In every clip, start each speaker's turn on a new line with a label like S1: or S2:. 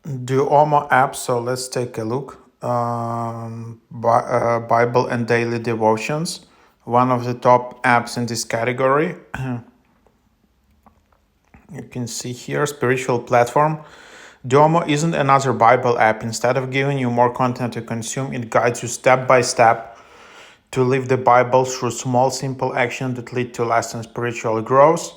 S1: Duomo App. So let's take a look. Bible and daily devotions, one of the top apps in this category. You can see here, spiritual platform. Duomo isn't another Bible app. Instead of giving you more content to consume, it guides you step by step to live the Bible through small, simple actions that lead to lasting spiritual growth.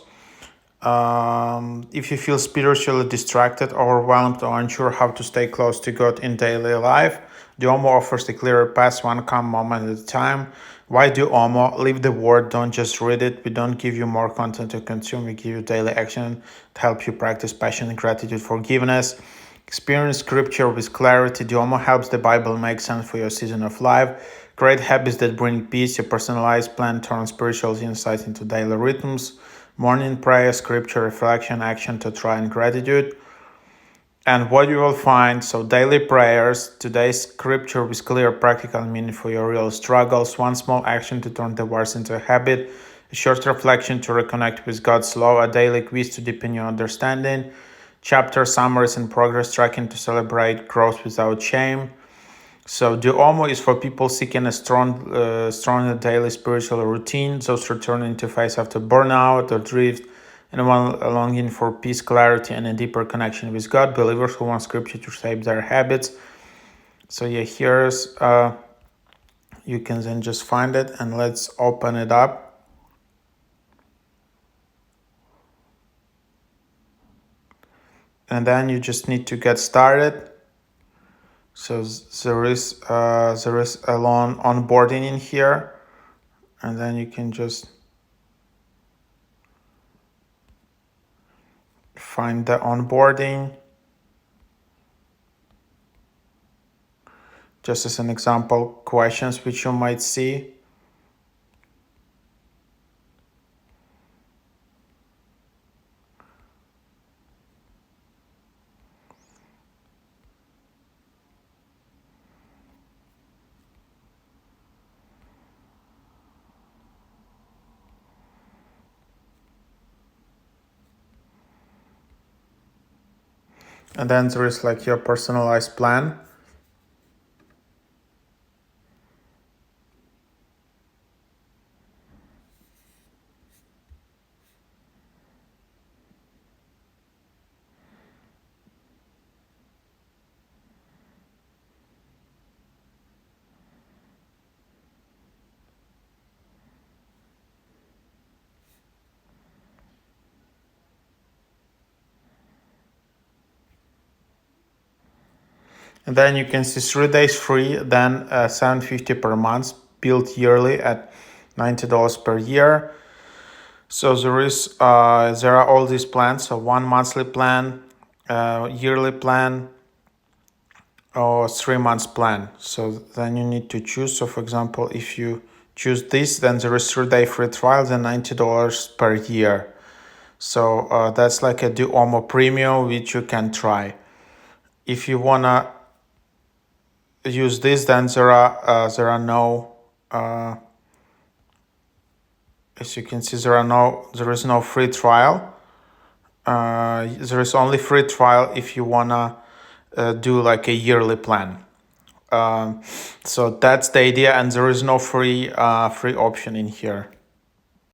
S1: If you feel spiritually distracted, overwhelmed, or unsure how to stay close to God in daily life, Duomo offers a clearer path, one calm moment at a time. Why Duomo? Live the word, don't just read it. We don't give you more content to consume, we give you daily action to help you practice passion, gratitude, forgiveness. Experience scripture with clarity. Duomo helps the Bible make sense for your season of life. Create habits that bring peace. Your personalized plan turns spiritual insights into daily rhythms. Morning prayer, scripture, reflection, action to try and gratitude. And what you will find, so daily prayers, today's scripture with clear practical meaning for your real struggles, one small action to turn the words into a habit, a short reflection to reconnect with God's law, a daily quiz to deepen your understanding, chapter summaries and progress tracking to celebrate growth without shame. So Duomo is for people seeking a stronger daily spiritual routine, those returning to faith after burnout or drift, and one longing for peace, clarity, and a deeper connection with God. Believers who want scripture to shape their habits. So yeah, here's you can then just find it, and let's open it up. And then you just need to get started. So there is a long onboarding in here, and then you can just find the onboarding. Just as an example, questions which you might see. And then there is like your personalized plan. And then you can see 3 days free, then $750 per month, billed yearly at $90 per year. So there are all these plans. So one monthly plan, yearly plan, or 3 months plan. So then you need to choose. So for example, if you choose this, then there is 3-day free trial, then $90 per year. So that's like a Duomo Premium, which you can try. If you wanna use this, then there are no as you can see, there is no free trial. There is only free trial if you wanna do like a yearly plan. So that's the idea, and there is no free option in here.